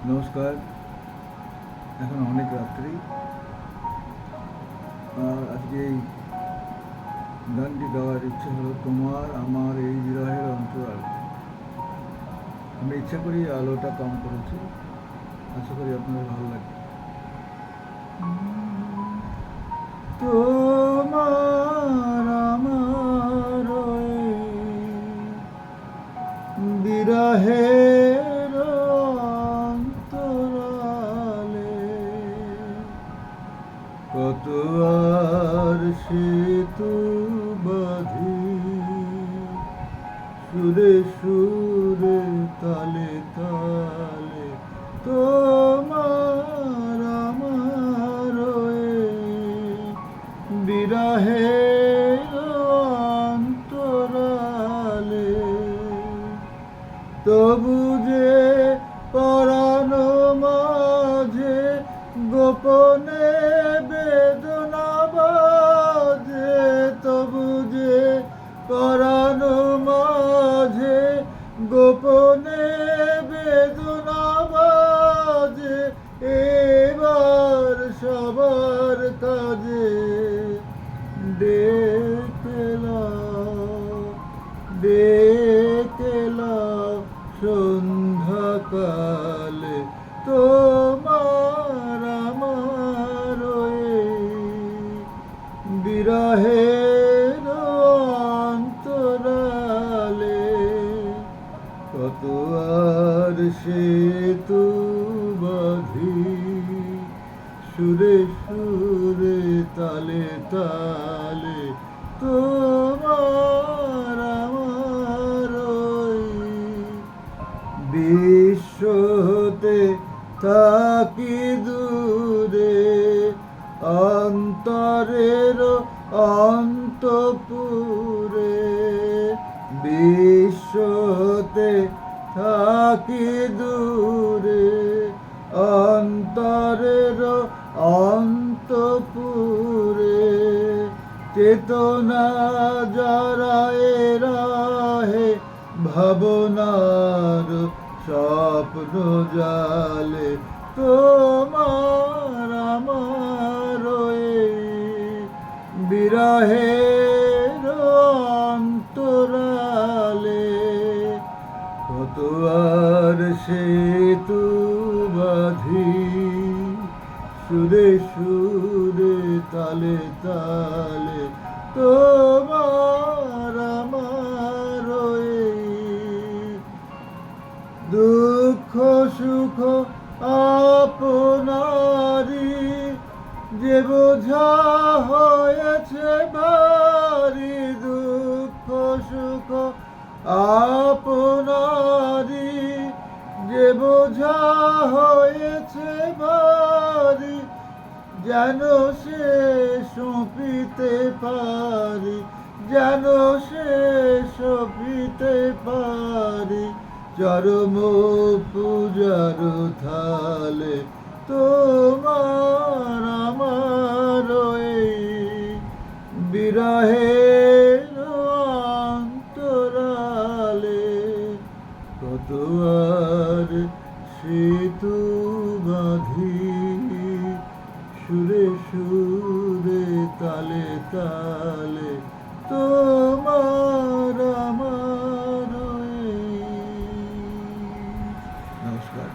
নমস্কার। এখন অনেক রাত্রি, আর আজকে এই গানটি গাওয়ার ইচ্ছে হলো তোমার আমার এই বিরহের অন্তরাল। আমি ইচ্ছা করি আলোটা কম করেছি, আশা করি আপনাদের ভালো লাগে। তোমার আমার এই বিরহের অন্তরালে কত আর সেতু বাঁধি, সুরে সুরে তালে তালে তোমার আমার এই বিরহের অন্তরালে। তবু যে পরানো মাঝে গোপনে বেদনা বাজে, তবু যে পরানো মাঝে গোপনে বেদনা বাজে, এবার সবার কাজে ডেকেলা সন্ধ্যাকালে তোমার আমার এই বিরহের অন্তরালে কত আর সেতু বাঁধি, সুরে সুরে তালে তালে তোমার আমার ওই বিশ্ব হতে থাকি দূরে, অন্তরের অন্তপুরে বিশ্ব হতে থাকি দূরে, অন্তরের অন্তপুরে চেতনা জড়ায়ে রাহে, ভাবনার স্বপ্ন জালে তোমার আমার এই বিরহের অন্তরালে কত আর সেতু বাঁধি, সুরে সুরে তালে তালে তোমার আমার এই দুঃখ সুখ আপনারি যে বোঝা হয়েছে ভারী, দুঃখ সুখ আপনারি যে বোঝা হয়েছে ভারী, যেন সে সঁপিতে পারি, যেন সে সঁপিতে পারি চরম পূজার থালে তোমার আমার এই বিরহের অন্তরালে কত আর সেতু বাঁধি, সুরে সুরে তালে তালে তোমার আমার। নমস্কার।